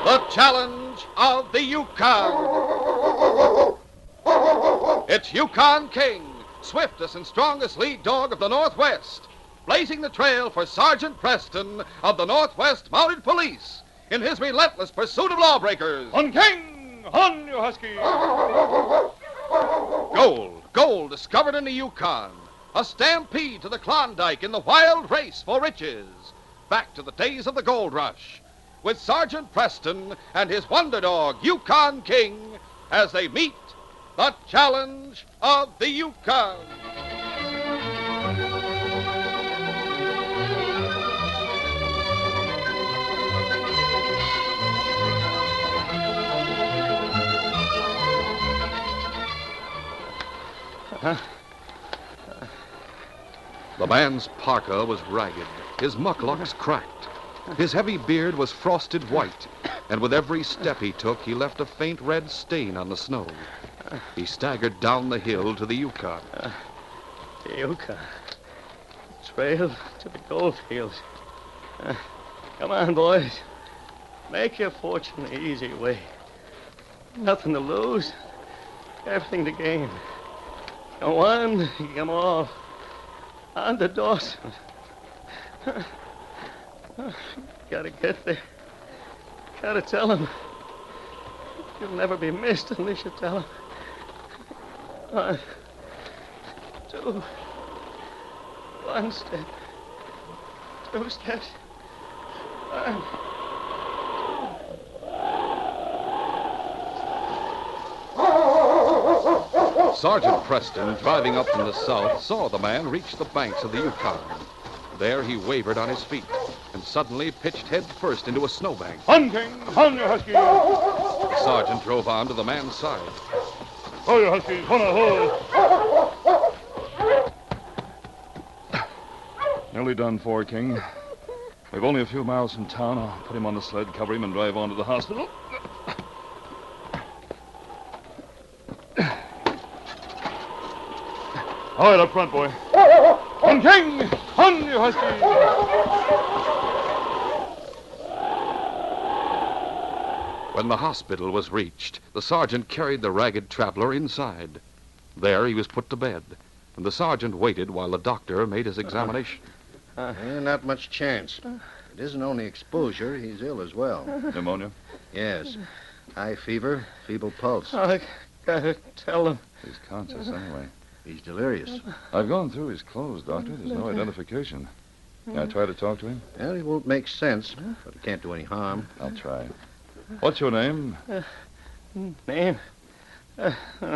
The challenge of the Yukon. It's Yukon King, swiftest and strongest lead dog of the Northwest, blazing the trail for Sergeant Preston of the Northwest Mounted Police in his relentless pursuit of lawbreakers. On King! On, you husky! Gold discovered in the Yukon. A stampede to the Klondike in the wild race for riches. Back to the days of the gold rush, with Sergeant Preston and his wonder dog, Yukon King, as they meet the challenge of the Yukon. The man's parka was ragged, his muclucks cracked. His heavy beard was frosted white, and with every step he took, he left a faint red stain on the snow. He staggered down the hill to the Yukon. The Yukon. Trail to the gold fields. Come on, boys. Make your fortune the easy way. Nothing to lose, everything to gain. Come on, come off. On to Dawson. Gotta get there. Gotta tell him. You'll never be missed unless you tell him. 1, 2. 1 step. 2 steps. 1. Sergeant Preston, driving up from the south, saw the man reach the banks of the Yukon. There he wavered on his feet and suddenly pitched head first into a snowbank. On, King! On, you husky! The sergeant drove on to the man's side. Oh, you husky! Ho! Nearly done for, King. We've only a few miles from town. I'll put him on the sled, cover him, and drive on to the hospital. All right, up front, boy. On, King! On, you husky! When the hospital was reached, the sergeant carried the ragged traveler inside. There he was put to bed, and the sergeant waited while the doctor made his examination. Not much chance. It isn't only exposure. He's ill as well. Pneumonia? Yes. High fever, feeble pulse. I gotta tell him. He's conscious anyway. He's delirious. I've gone through his clothes, Doctor. There's no identification. Can I try to talk to him? Well, he won't make sense, but it can't do any harm. I'll try. What's your name? Name?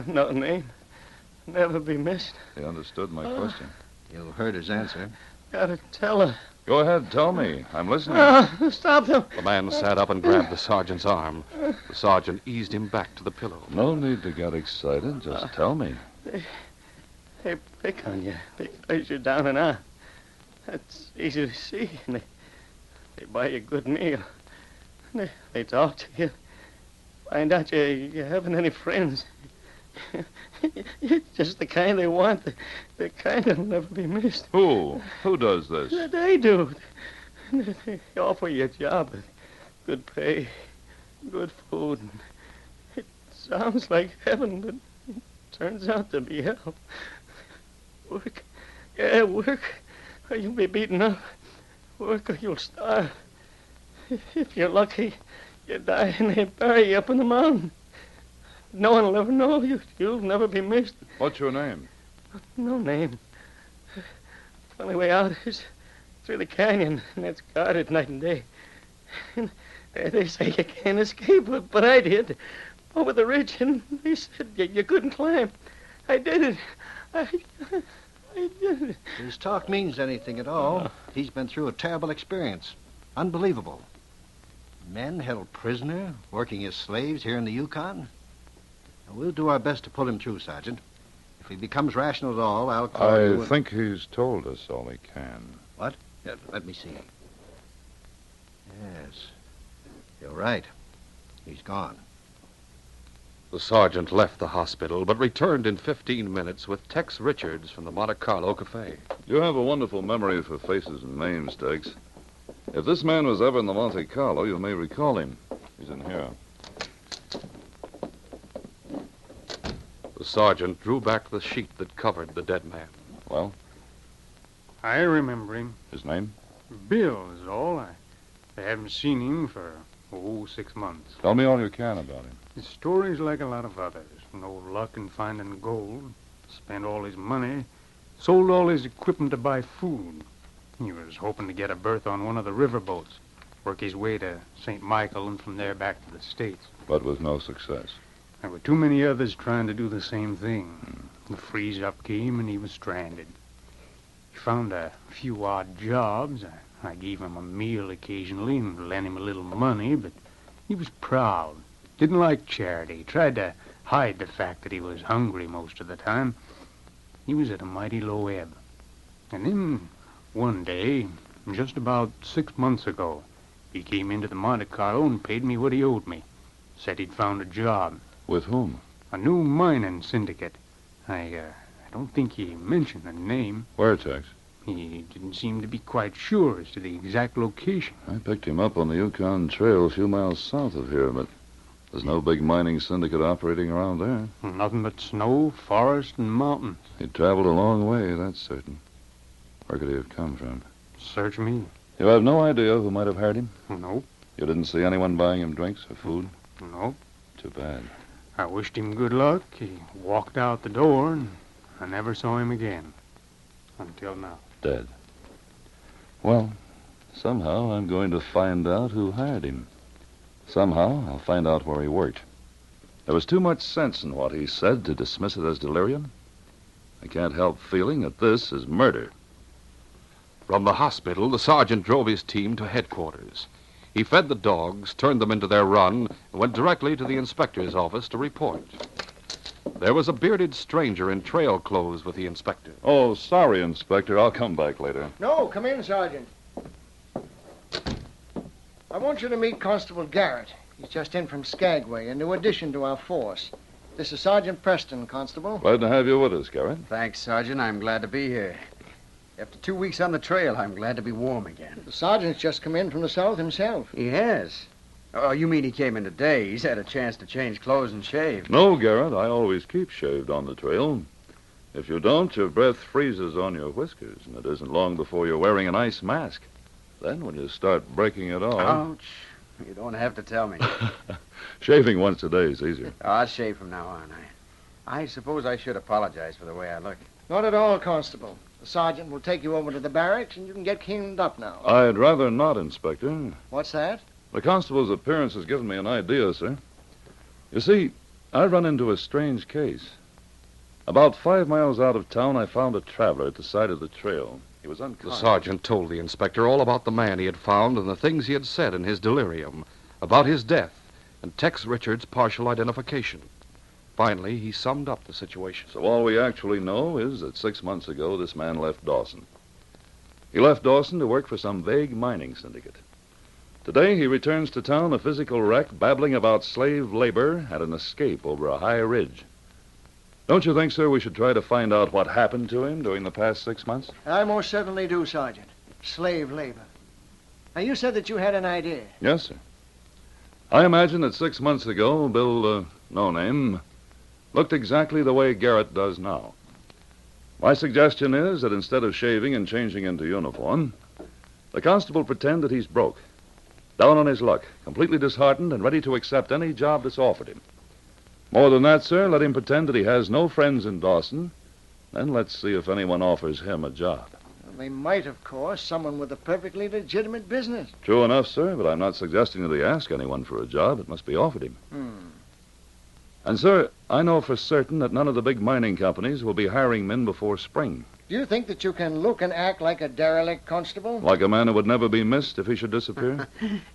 No name. Never be missed. He understood my question. You'll heard his answer. Gotta tell her. Go ahead, tell me. I'm listening. Stop them. The man sat up and grabbed the sergeant's arm. The sergeant eased him back to the pillow. No need to get excited. Just tell me. They pick on you because you're down and out. That's easy to see. And they buy you a good meal. They talk to you. Find out you haven't any friends. You're just the kind they want. The kind that'll never be missed. Who? Who does this? They do. They offer you a job with good pay, good food. It sounds like heaven, but it turns out to be hell. Work. Yeah, work, or you'll be beaten up. Work, or you'll starve. If you're lucky, you die and they bury you up in the mountain. No one will ever know you. You'll never be missed. What's your name? No name. The only way out is through the canyon, and that's guarded night and day. And they say you can't escape, but I did. Over the ridge, and they said you couldn't climb. I did it. I did it. His talk means anything at all. He's been through a terrible experience. Unbelievable. Men held prisoner, working as slaves here in the Yukon. We'll do our best to pull him through, Sergeant. If he becomes rational at all, I'll call you. I think he's told us all he can. What? Let me see. Yes. You're right. He's gone. The sergeant left the hospital, but returned in 15 minutes with Tex Richards from the Monte Carlo Cafe. You have a wonderful memory for faces and names, Tex. If this man was ever in the Monte Carlo, you may recall him. He's in here. The sergeant drew back the sheet that covered the dead man. Well, I remember him. his name? Bill is all. I haven't seen him for, 6 months. Tell me all you can about him. His story's like a lot of others. No luck in finding gold. Spent all his money. Sold all his equipment to buy food. He was hoping to get a berth on one of the riverboats. Work his way to St. Michael and from there back to the States. But with no success. There were too many others trying to do the same thing. The freeze-up came and he was stranded. He found a few odd jobs. I gave him a meal occasionally and lent him a little money, but he was proud. Didn't like charity. Tried to hide the fact that he was hungry most of the time. He was at a mighty low ebb. And then one day, just about 6 months ago, he came into the Monte Carlo and paid me what he owed me. Said he'd found a job. With whom? A new mining syndicate. I don't think he mentioned the name. Where, Tex? He didn't seem to be quite sure as to the exact location. I picked him up on the Yukon Trail a few miles south of here, but there's no big mining syndicate operating around there. Nothing but snow, forest, and mountains. He traveled a long way, that's certain. Where could he have come from? Search me. You have no idea who might have hired him? Nope. You didn't see anyone buying him drinks or food? Nope. Too bad. I wished him good luck. He walked out the door, and I never saw him again. Until now. Dead. Well, somehow I'm going to find out who hired him. Somehow I'll find out where he worked. There was too much sense in what he said to dismiss it as delirium. I can't help feeling that this is murder. From the hospital, the sergeant drove his team to headquarters. He fed the dogs, turned them into their run, and went directly to the inspector's office to report. There was a bearded stranger in trail clothes with the inspector. Oh, sorry, Inspector. I'll come back later. No, come in, Sergeant. I want you to meet Constable Garrett. He's just in from Skagway, a new addition to our force. This is Sergeant Preston, Constable. Glad to have you with us, Garrett. Thanks, Sergeant. I'm glad to be here. After 2 weeks on the trail, I'm glad to be warm again. The sergeant's just come in from the south himself. He has? Oh, you mean he came in today? He's had a chance to change clothes and shave. No, Garrett, I always keep shaved on the trail. If you don't, your breath freezes on your whiskers, and it isn't long before you're wearing an ice mask. Then when you start breaking it off... Ouch. You don't have to tell me. Shaving once a day is easier. I'll shave from now on. I suppose I should apologize for the way I look. Not at all, Constable. The sergeant will take you over to the barracks, and you can get cleaned up now. I'd rather not, Inspector. What's that? The constable's appearance has given me an idea, sir. You see, I run into a strange case. About 5 miles out of town, I found a traveler at the side of the trail. He was The unconscious. sergeant told the inspector all about the man he had found and the things he had said in his delirium, about his death, and Tex Richards' partial identification. Finally, he summed up the situation. So all we actually know is that 6 months ago, this man left Dawson. He left Dawson to work for some vague mining syndicate. Today, he returns to town a physical wreck, babbling about slave labor and an escape over a high ridge. Don't you think, sir, we should try to find out what happened to him during the past 6 months? I most certainly do, Sergeant. Slave labor. Now, you said that you had an idea. Yes, sir. I imagine that 6 months ago, Bill, no name, looked exactly the way Garrett does now. My suggestion is that instead of shaving and changing into uniform, the constable pretend that he's broke, down on his luck, completely disheartened and ready to accept any job that's offered him. More than that, sir, let him pretend that he has no friends in Dawson, then let's see if anyone offers him a job. They might, of course, someone with a perfectly legitimate business. True enough, sir, but I'm not suggesting that he ask anyone for a job. It must be offered him. And, sir, I know for certain that none of the big mining companies will be hiring men before spring. Do you think that you can look and act like a derelict, Constable? Like a man who would never be missed if he should disappear?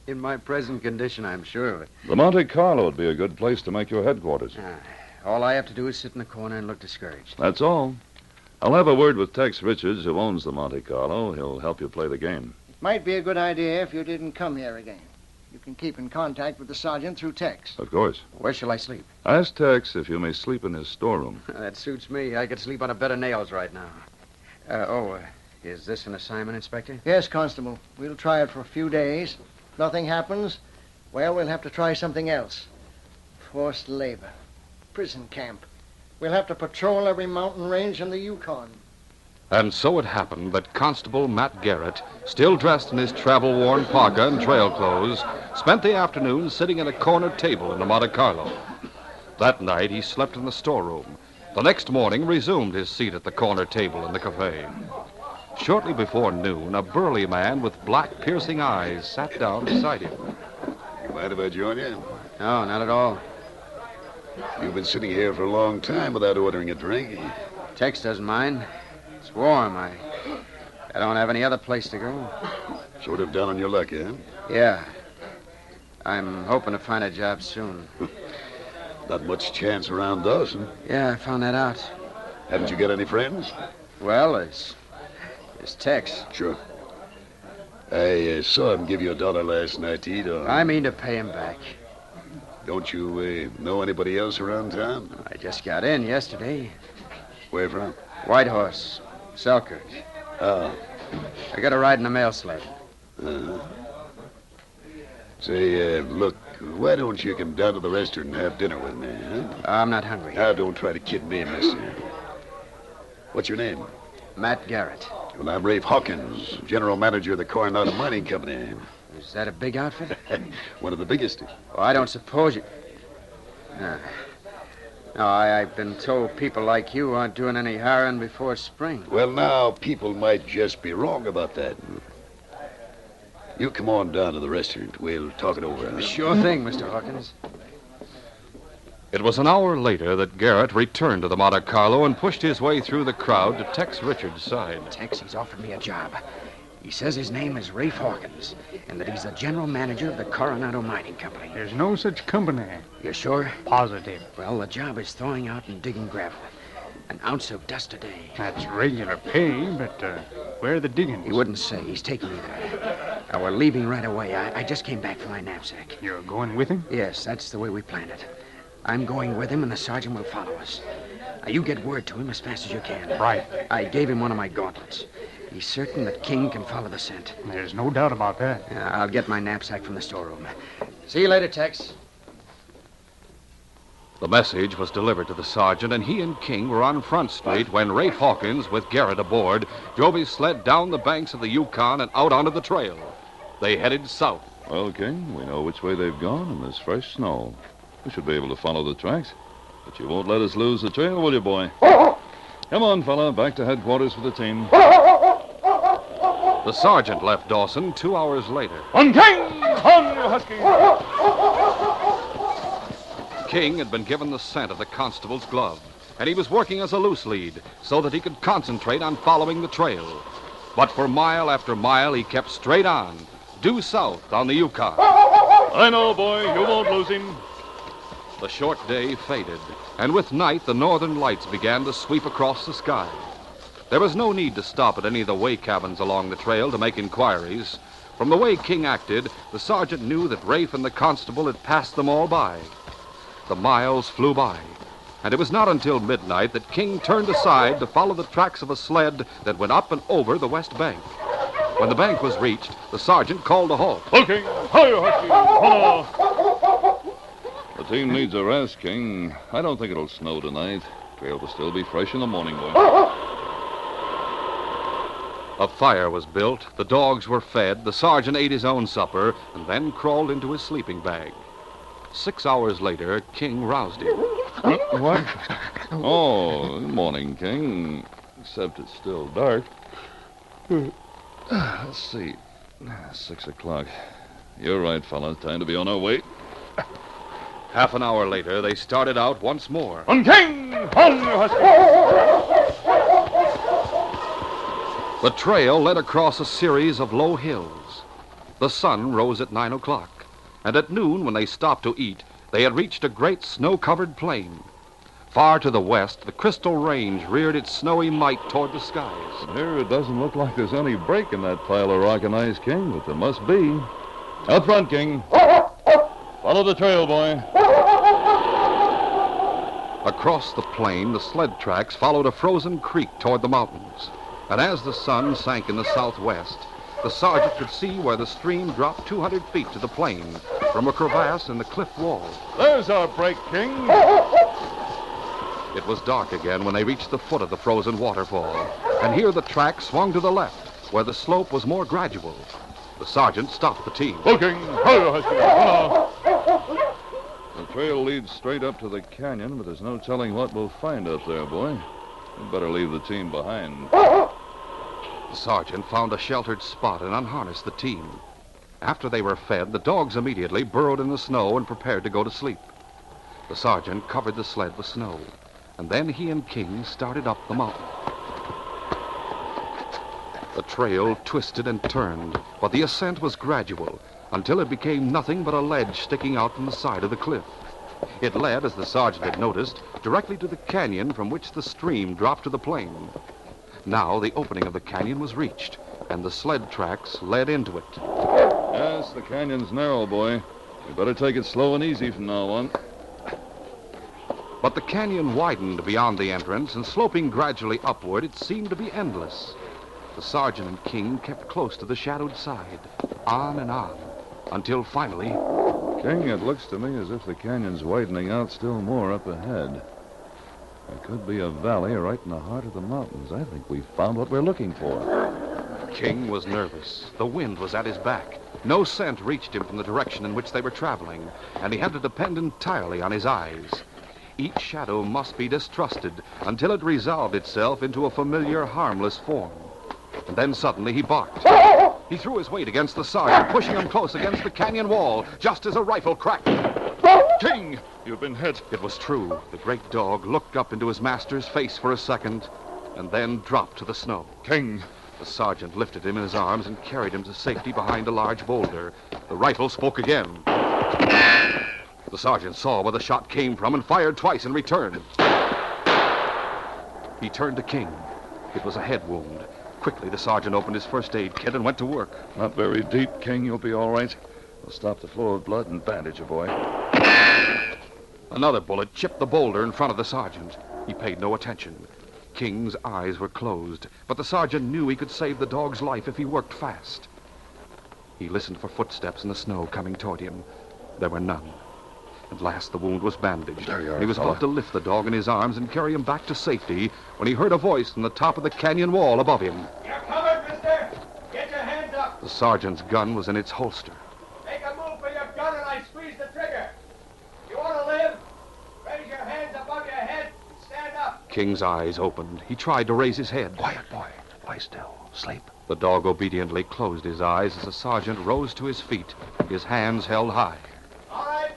In my present condition, I'm sure of it. The Monte Carlo would be a good place to make your headquarters. All I have to do is sit in the corner and look discouraged. That's all. I'll have a word with Tex Richards, who owns the Monte Carlo. He'll help you play the game. It might be a good idea if you didn't come here again. You can keep in contact with the sergeant through text. Of course. Where shall I sleep? Ask Tex if you may sleep in his storeroom. That suits me. I could sleep on a bed of nails right now. Is this an assignment, Inspector? Yes, Constable. We'll try it for a few days. If nothing happens, Well, we'll have to try something else. Forced labor. Prison camp. We'll have to patrol every mountain range in the Yukon. And so it happened that Constable Matt Garrett, still dressed in his travel-worn parka and trail clothes, spent the afternoon sitting at a corner table in the Monte Carlo. That night, he slept in the storeroom. The next morning, resumed his seat at the corner table in the cafe. Shortly before noon, a burly man with black, piercing eyes sat down beside him. Mind if I join you? No, not at all. You've been sitting here for a long time without ordering a drink. Tex doesn't mind. It's warm. I don't have any other place to go. Sort of down on your luck, eh? Yeah. I'm hoping to find a job soon. Not much chance around Dawson. Yeah, I found that out. Haven't you got any friends? Well, it's Tex. Sure. I saw him give you $1 last night to eat on. I mean to pay him back. Don't you know anybody else around town? I just got in yesterday. Where from? Whitehorse, Selkirk. Oh. I got a ride in a mail sled. Uh-huh. Say, look, why don't you come down to the restaurant and have dinner with me, huh? I'm not hungry. Now, don't try to kid me, mister. What's your name? Matt Garrett. Well, I'm Rafe Hawkins, general manager of the Coronado Mining Company. Is that a big outfit? One of the biggest. Oh, I don't suppose you... No, I've been told people like you aren't doing any hiring before spring. Well, now, people might just be wrong about that. You come on down to the restaurant. We'll talk it over. Huh? Sure thing, Mr. Hawkins. It was an hour later that Garrett returned to the Monte Carlo and pushed his way through the crowd to Tex Richards' side. Tex, he's offered me a job. He says his name is Rafe Hawkins, and that he's the general manager of the Coronado Mining Company. There's no such company. You sure? Positive. Well, the job is thawing out and digging gravel. An ounce of dust a day. That's regular pay, but where are the diggings? He wouldn't say. He's taking me there. We're leaving right away. I just came back for my knapsack. You're going with him? Yes, that's the way we planned it. I'm going with him, and the sergeant will follow us. You get word to him as fast as you can. Right. I gave him one of my gauntlets. He's certain that King can follow the scent. There's no doubt about that. I'll get my knapsack from the storeroom. See you later, Tex. The message was delivered to the sergeant, and he and King were on Front Street when Rafe Hawkins, with Garrett aboard, drove his sled down the banks of the Yukon and out onto the trail. They headed south. Well, King, we know which way they've gone, and there's fresh snow. We should be able to follow the tracks. But you won't let us lose the trail, will you, boy? Come on, fella. Back to headquarters for the team. The sergeant left Dawson 2 hours later. On King! On, you husky! King had been given the scent of the constable's glove, and he was working as a loose lead so that he could concentrate on following the trail. But for mile after mile, he kept straight on, due south on the Yukon. I know, boy. You won't lose him. The short day faded, and with night, the northern lights began to sweep across the sky. There was no need to stop at any of the way cabins along the trail to make inquiries. From the way King acted, the sergeant knew that Rafe and the constable had passed them all by. The miles flew by, and it was not until midnight that King turned aside to follow the tracks of a sled that went up and over the west bank. When the bank was reached, the sergeant called a halt. Okay. Hi-yo, husky. Hello. The team needs a rest, King. I don't think it'll snow tonight. Trail will still be fresh in the morning, boy. A fire was built, the dogs were fed, the sergeant ate his own supper, and then crawled into his sleeping bag. 6 hours later, King roused him. What? Oh, good morning, King. Except it's still dark. Let's see. 6 o'clock. You're right, fella. Time to be on our way. Half an hour later, they started out once more. On King! On, you husky! The trail led across a series of low hills. The sun rose at 9 o'clock, and at noon, when they stopped to eat, they had reached a great snow-covered plain. Far to the west, the Crystal Range reared its snowy might toward the skies. Here, it doesn't look like there's any break in that pile of rock and ice, King, but there must be. Out front, King. Follow the trail, boy. Across the plain, the sled tracks followed a frozen creek toward the mountains. And as the sun sank in the southwest, the sergeant could see where the stream dropped 200 feet to the plain, from a crevasse in the cliff wall. There's our break, King. It was dark again when they reached the foot of the frozen waterfall. And here the track swung to the left, where the slope was more gradual. The sergeant stopped the team. Looking. The trail leads straight up to the canyon, but there's no telling what we'll find up there, boy. You better leave the team behind. The sergeant found a sheltered spot and unharnessed the team. After they were fed, the dogs immediately burrowed in the snow and prepared to go to sleep. The sergeant covered the sled with snow, and then he and King started up the mountain. The trail twisted and turned, but the ascent was gradual until it became nothing but a ledge sticking out from the side of the cliff. It led, as the sergeant had noticed, directly to the canyon from which the stream dropped to the plain. Now the opening of the canyon was reached, and the sled tracks led into it. Yes, the canyon's narrow, boy. You better take it slow and easy from now on. But the canyon widened beyond the entrance, and sloping gradually upward, it seemed to be endless. The sergeant and King kept close to the shadowed side, on and on, until finally... King, it looks to me as if the canyon's widening out still more up ahead. There could be a valley right in the heart of the mountains. I think we've found what we're looking for. King was nervous. The wind was at his back. No scent reached him from the direction in which they were traveling, and he had to depend entirely on his eyes. Each shadow must be distrusted until it resolved itself into a familiar, harmless form. And then suddenly he barked. He threw his weight against the sergeant, pushing him close against the canyon wall, just as a rifle cracked. King, you've been hit. It was true. The great dog looked up into his master's face for a second, and then dropped to the snow. King. The sergeant lifted him in his arms and carried him to safety behind a large boulder. The rifle spoke again. The sergeant saw where the shot came from and fired twice in return. He turned to King. It was a head wound. Quickly, the sergeant opened his first aid kit and went to work. Not very deep, King. You'll be all right. We'll stop the flow of blood and bandage you, boy. Another bullet chipped the boulder in front of the sergeant. He paid no attention. King's eyes were closed, but the sergeant knew he could save the dog's life if he worked fast. He listened for footsteps in the snow coming toward him. There were none. At last, the wound was bandaged. There you are, He was about to lift the dog in his arms and carry him back to safety when he heard a voice from the top of the canyon wall above him. You're covered, mister. Get your hands up. The sergeant's gun was in its holster. Make a move for your gun and I squeeze the trigger. You want to live? Raise your hands above your head and stand up. King's eyes opened. He tried to raise his head. Quiet, boy. Lie still. Sleep. The dog obediently closed his eyes as the sergeant rose to his feet, his hands held high. All right.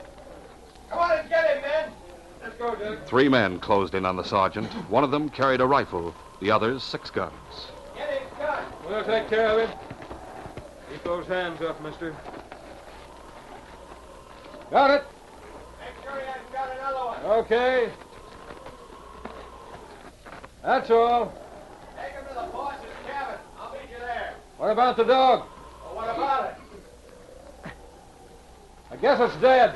Come on and get him, men. Let's go, dude. 3 men closed in on the sergeant. One of them carried a rifle, the others 6 guns. Get his gun. We'll take care of him. Keep those hands up, mister. Got it. Make sure he hasn't got another one. Okay. That's all. Take him to the boss's cabin. I'll meet you there. What about the dog? Well, what about it? I guess it's dead.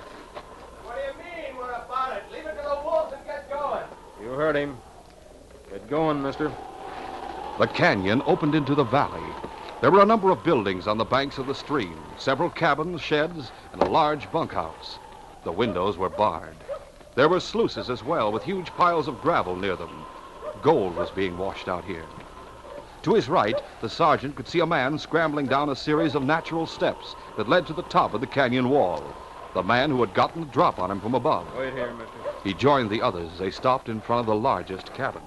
What do you mean, what about it? Leave it to the wolves and get going. You heard him. Get going, mister. The canyon opened into the valley. There were a number of buildings on the banks of the stream, several cabins, sheds, and a large bunkhouse. The windows were barred. There were sluices as well, with huge piles of gravel near them. Gold was being washed out here. To his right, the sergeant could see a man scrambling down a series of natural steps that led to the top of the canyon wall. The man who had gotten the drop on him from above. Wait here, mister. He joined the others. They stopped in front of the largest cabin.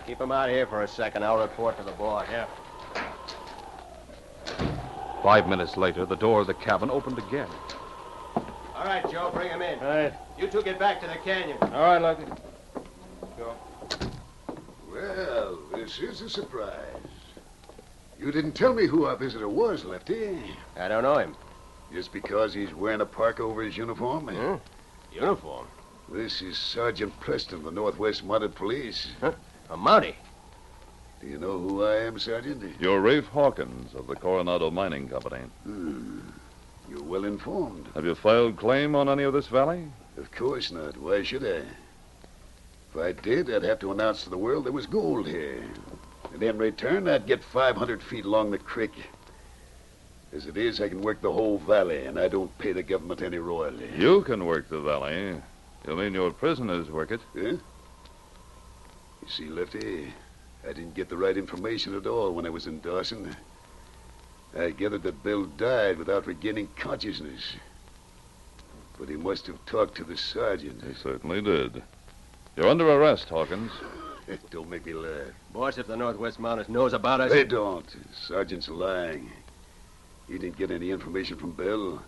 Keep him out here for a second. I'll report to the boss. Yeah. 5 minutes later, the door of the cabin opened again. All right, Joe, bring him in. All right. You two get back to the canyon. All right, Lucky. Go. Well, this is a surprise. You didn't tell me who our visitor was, Lefty. I don't know him. Just because he's wearing a parka over his uniform? Huh? Uniform? This is Sergeant Preston of the Northwest Mounted Police. Huh? A Mountie? Do you know who I am, Sergeant? You're Rafe Hawkins of the Coronado Mining Company. You're well informed. Have you filed claim on any of this valley? Of course not. Why should I? If I did, I'd have to announce to the world there was gold here. And in return, I'd get 500 feet along the creek. As it is, I can work the whole valley, and I don't pay the government any royalty. You can work the valley. You mean your prisoners work it? Huh? You see, Lefty, I didn't get the right information at all when I was in Dawson. I gathered that Bill died without regaining consciousness. But he must have talked to the sergeant. He certainly did. You're under arrest, Hawkins. Don't make me laugh. Boss, if the Northwest Mounties knows about us... They don't. Sergeant's lying. He didn't get any information from Bill.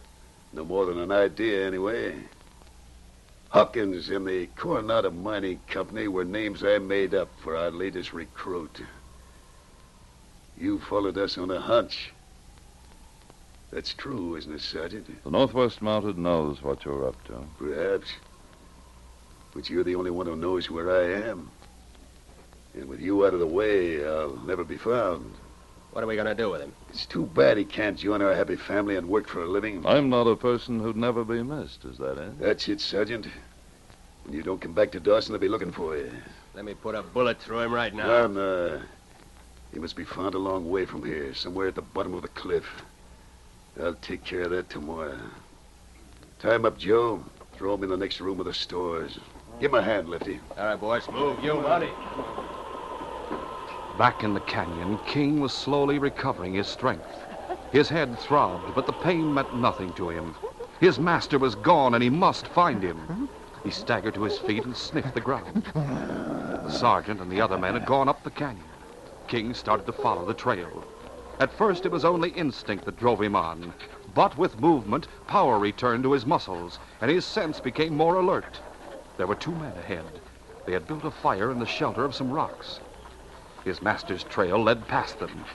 No more than an idea, anyway. Hawkins and the Coronado Mining Company were names I made up for our latest recruit. You followed us on a hunch. That's true, isn't it, Sergeant? The Northwest Mounted knows what you're up to. Perhaps. But you're the only one who knows where I am. And with you out of the way, I'll never be found. What are we going to do with him? It's too bad he can't join our happy family and work for a living. I'm not a person who'd never be missed, is that it? That's it, Sergeant. When you don't come back to Dawson, they'll be looking for you. Let me put a bullet through him right now. No. He must be found a long way from here, somewhere at the bottom of the cliff. I'll take care of that tomorrow. Tie him up, Joe. Throw him in the next room of the stores. Give him a hand, Lefty. All right, boys. Move, you, Mountie. Back in the canyon, King was slowly recovering his strength. His head throbbed, but the pain meant nothing to him. His master was gone, and he must find him. He staggered to his feet and sniffed the ground. The sergeant and the other men had gone up the canyon. King started to follow the trail. At first, it was only instinct that drove him on. But with movement, power returned to his muscles, and his sense became more alert. There were 2 men ahead. They had built a fire in the shelter of some rocks. His master's trail led past them.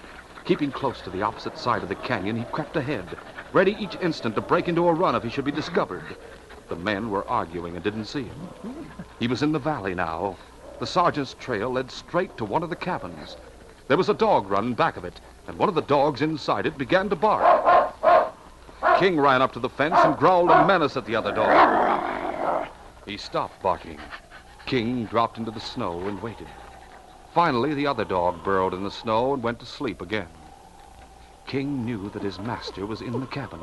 Keeping close to the opposite side of the canyon, he crept ahead, ready each instant to break into a run if he should be discovered. The men were arguing and didn't see him. He was in the valley now. The sergeant's trail led straight to one of the cabins. There was a dog run back of it, and one of the dogs inside it began to bark. King ran up to the fence and growled a menace at the other dog. He stopped barking. King dropped into the snow and waited. Finally, the other dog burrowed in the snow and went to sleep again. King knew that his master was in the cabin,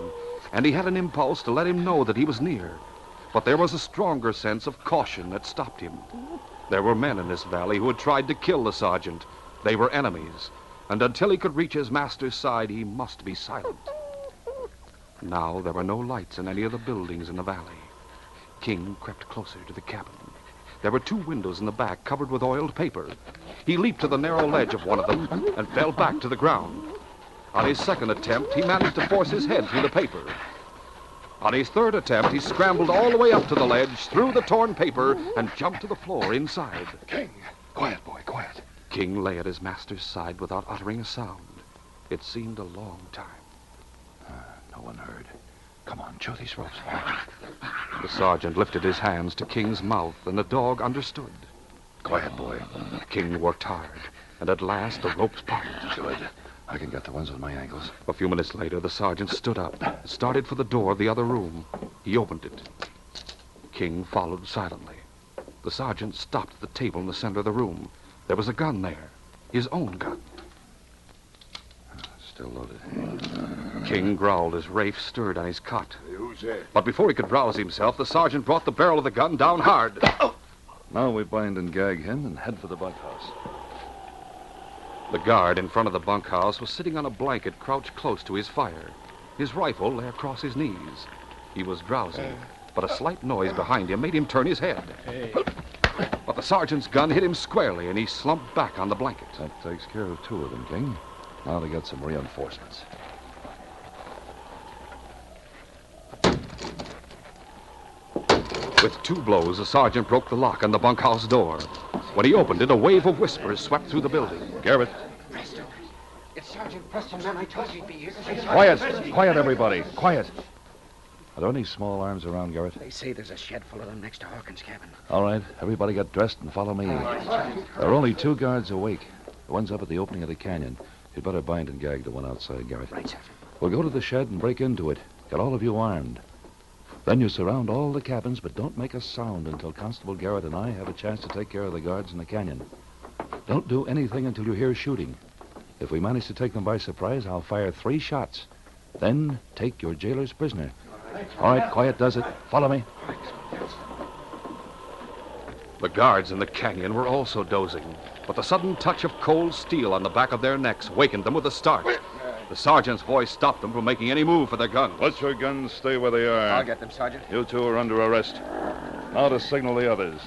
and he had an impulse to let him know that he was near. But there was a stronger sense of caution that stopped him. There were men in this valley who had tried to kill the sergeant. They were enemies, and until he could reach his master's side, he must be silent. Now there were no lights in any of the buildings in the valley. King crept closer to the cabin. There were 2 windows in the back covered with oiled paper. He leaped to the narrow ledge of one of them and fell back to the ground. On his second attempt, he managed to force his head through the paper. On his third attempt, he scrambled all the way up to the ledge, through the torn paper, and jumped to the floor inside. King! Quiet, boy, quiet. King lay at his master's side without uttering a sound. It seemed a long time. No one heard. Come on, chew these ropes. The sergeant lifted his hands to King's mouth, and the dog understood. Quiet, boy. King worked hard, and at last the ropes parted. Good. I can get the ones with my ankles. A few minutes later, the sergeant stood up and started for the door of the other room. He opened it. King followed silently. The sergeant stopped at the table in the center of the room. There was a gun there, his own gun. Still loaded. King growled as Rafe stirred on his cot. Hey, who's that? But before he could rouse himself, the sergeant brought the barrel of the gun down hard. Now we bind and gag him and head for the bunkhouse. The guard in front of the bunkhouse was sitting on a blanket crouched close to his fire. His rifle lay across his knees. He was drowsy, but a slight noise behind him made him turn his head. But the sergeant's gun hit him squarely, and he slumped back on the blanket. That takes care of 2 of them, King. Now to get some reinforcements. With 2 blows, the sergeant broke the lock on the bunkhouse door. When he opened it, a wave of whispers swept through the building. Garrett. Preston. It's Sergeant Preston, man. I told you he'd be here. Quiet. Quiet, everybody. Quiet. Are there any small arms around, Garrett? They say there's a shed full of them next to Hawkins' cabin. All right. Everybody get dressed and follow me. There are only 2 guards awake. The one's up at the opening of the canyon. You'd better bind and gag the one outside, Garrett. Right, Sergeant. We'll go to the shed and break into it. Get all of you armed. Then you surround all the cabins, but don't make a sound until Constable Garrett and I have a chance to take care of the guards in the canyon. Don't do anything until you hear shooting. If we manage to take them by surprise, I'll fire 3 shots. Then take your jailer's prisoner. All right, quiet does it. Follow me. The guards in the canyon were also dozing, but the sudden touch of cold steel on the back of their necks wakened them with a start. The sergeant's voice stopped them from making any move for their guns. Let your guns stay where they are. I'll get them, Sergeant. You two are under arrest. Now to signal the others.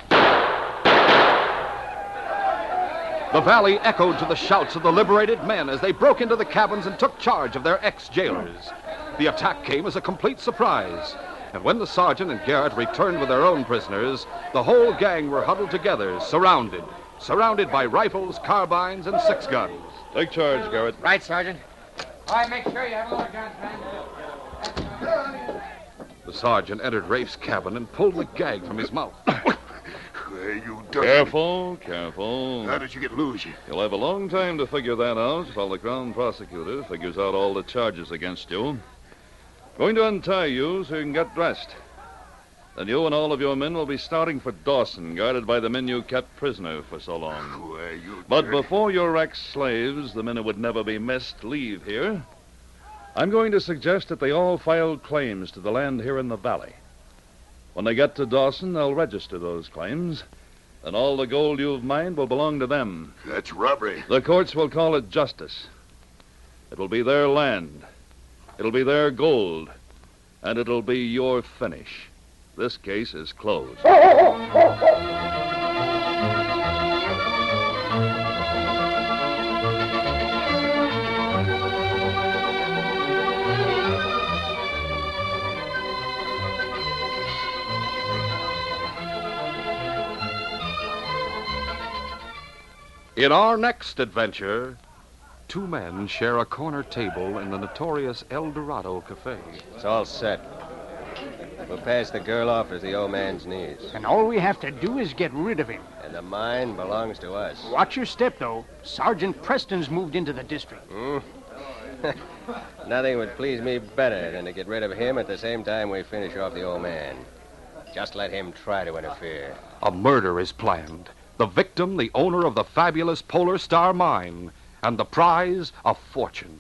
The valley echoed to the shouts of the liberated men as they broke into the cabins and took charge of their ex-jailers. The attack came as a complete surprise, and when the sergeant and Garrett returned with their own prisoners, the whole gang were huddled together, surrounded by rifles, carbines, and 6 guns. Take charge, Garrett. Right, Sergeant. All right, make sure you have a load of guns, man. The sergeant entered Rafe's cabin and pulled the gag from his mouth. You done Careful, careful. How did you get loose? You'll have a long time to figure that out while the Crown Prosecutor figures out all the charges against you. Going to untie you so you can get dressed. Then you and all of your men will be starting for Dawson, guarded by the men you kept prisoner for so long. Why, you But before your ex-slaves, the men who would never be missed, leave here, I'm going to suggest that they all file claims to the land here in the valley. When they get to Dawson, they'll register those claims, and all the gold you've mined will belong to them. That's robbery. The courts will call it justice. It will be their land. It'll be their gold. And it'll be your finish. This case is closed. In our next adventure, 2 men share a corner table in the notorious El Dorado Cafe. It's all set. We'll pass the girl off as the old man's niece. And all we have to do is get rid of him. And the mine belongs to us. Watch your step, though. Sergeant Preston's moved into the district. Nothing would please me better than to get rid of him at the same time we finish off the old man. Just let him try to interfere. A murder is planned. The victim, the owner of the fabulous Polar Star mine, and the prize, a fortune.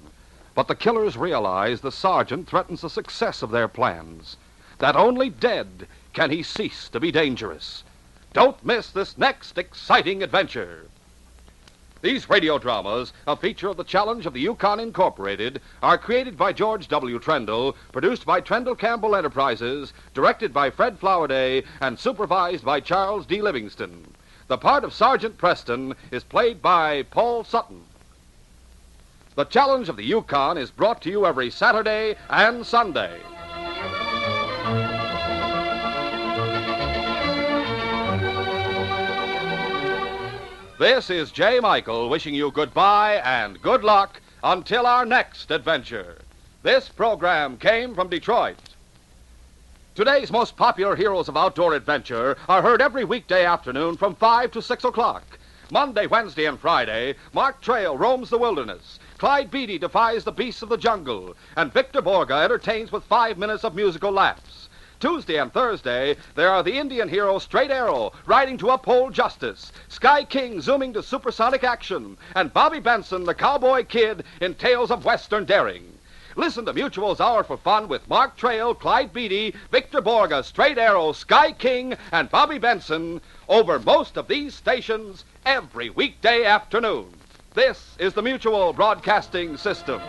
But the killers realize the sergeant threatens the success of their plans. That only dead can he cease to be dangerous. Don't miss this next exciting adventure. These radio dramas, a feature of the Challenge of the Yukon Incorporated, are created by George W. Trendle, produced by Trendle Campbell Enterprises, directed by Fred Flowerday, and supervised by Charles D. Livingston. The part of Sergeant Preston is played by Paul Sutton. The Challenge of the Yukon is brought to you every Saturday and Sunday. This is J. Michael wishing you goodbye and good luck until our next adventure. This program came from Detroit. Today's most popular heroes of outdoor adventure are heard every weekday afternoon from 5 to 6 o'clock. Monday, Wednesday, and Friday, Mark Trail roams the wilderness. Clyde Beatty defies the beasts of the jungle. And Victor Borga entertains with 5 minutes of musical laughs. Tuesday and Thursday, there are the Indian hero Straight Arrow riding to uphold justice, Sky King zooming to supersonic action, and Bobby Benson, the cowboy kid, in tales of western daring. Listen to Mutual's Hour for Fun with Mark Trail, Clyde Beatty, Victor Borga, Straight Arrow, Sky King, and Bobby Benson over most of these stations every weekday afternoon. This is the Mutual Broadcasting System.